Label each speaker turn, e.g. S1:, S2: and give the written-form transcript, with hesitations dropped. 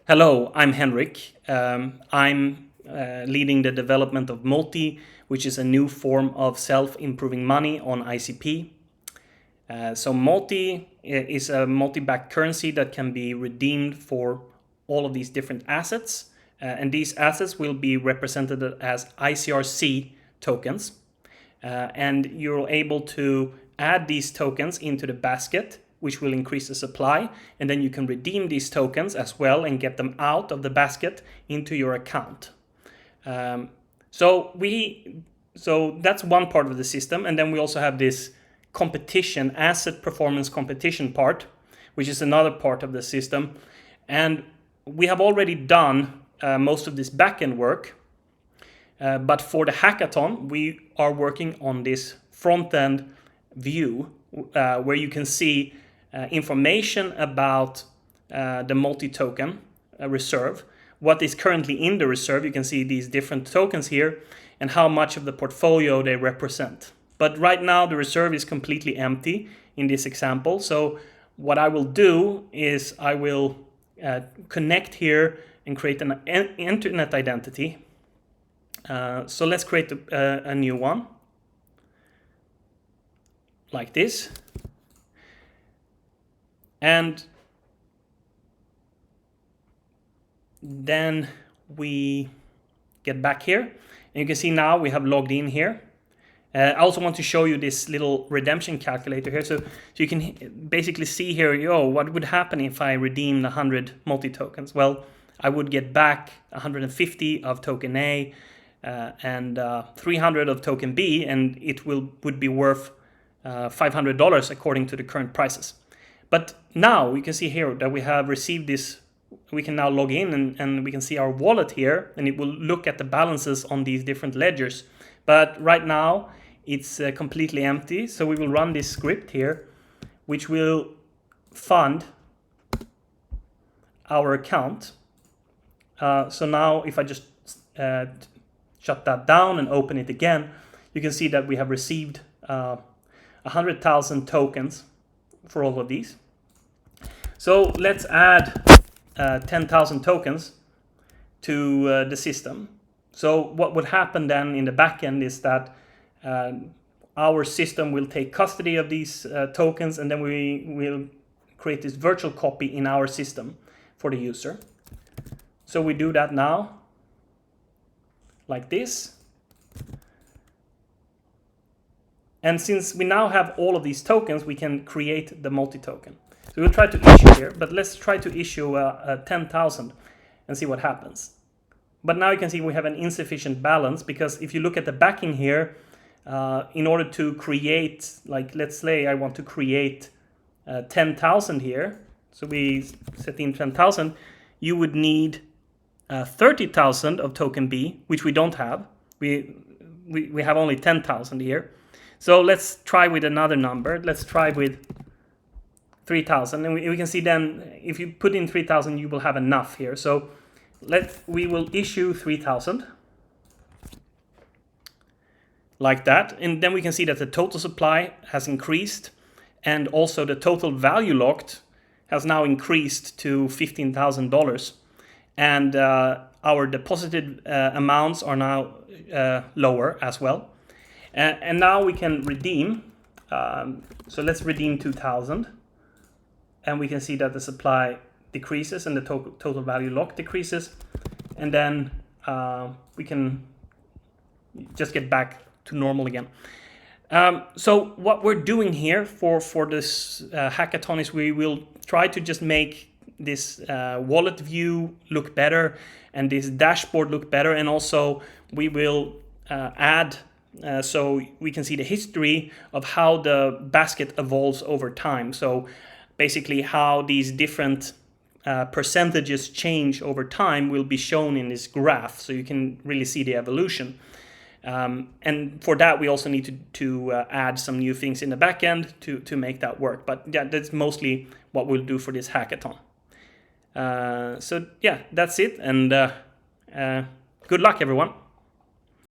S1: Hello, I'm Henrik. I'm leading the development of Multi, which is a new form of self-improving money on ICP. So Multi is a multi-backed currency that can be redeemed for all of these different assets. And these assets will be represented as ICRC tokens. And you're able to add these tokens into the basket, which will increase the supply, and then you can redeem these tokens as well and get them out of the basket into your account. So that's one part of the system, and then we also have this competition, asset performance competition part, which is another part of the system. And we have already done most of this back-end work, but for the hackathon, we are working on this front-end view where you can see information about the multi-token reserve, what is currently in the reserve. You can see these different tokens here and how much of the portfolio they represent. But right now the reserve is completely empty in this example. So what I will do is I will connect here and create an internet identity. So let's create a new one like this. And then we get back here, and you can see now we have logged in here. I also want to show you this little redemption calculator here, so you can basically see here, what would happen if I redeemed 100 multi-tokens? Well, I would get back 150 of token A and 300 of token B, and it would be worth $500 according to the current prices. But now we can see here that we have received this. We can now log in and we can see our wallet here, and it will look at the balances on these different ledgers. But right now it's completely empty. So we will run this script here, which will fund our account. So now if I just shut that down and open it again, you can see that we have received 100,000 tokens for all of these. So let's add 10,000 tokens to the system. So what would happen then in the backend is that our system will take custody of these tokens, and then we will create this virtual copy in our system for the user. So we do that now, like this. And since we now have all of these tokens, we can create the multi-token. So we'll try to issue here, but let's try to issue 10,000 and see what happens. But now you can see we have an insufficient balance, because if you look at the backing here, in order to create, like let's say I want to create 10,000 here, so we set in 10,000, you would need 30,000 of token B, which we don't have. We have only 10,000 here. So let's try with another number. Let's try with 3,000, and we can see then if you put in 3,000, you will have enough here. So we will issue 3,000 like that, and then we can see that the total supply has increased, and also the total value locked has now increased to $15,000, and our deposited amounts are now lower as well. And now we can redeem. So let's redeem 2,000. And we can see that the supply decreases and the total value locked decreases. And then we can just get back to normal again. So what we're doing here for this hackathon is we will try to just make this wallet view look better and this dashboard look better. And also we will add so we can see the history of how the basket evolves over time. So basically how these different percentages change over time will be shown in this graph, so you can really see the evolution. And for that, we also need to add some new things in the back end to make that work. But yeah, that's mostly what we'll do for this hackathon. So yeah, that's it. And good luck, everyone.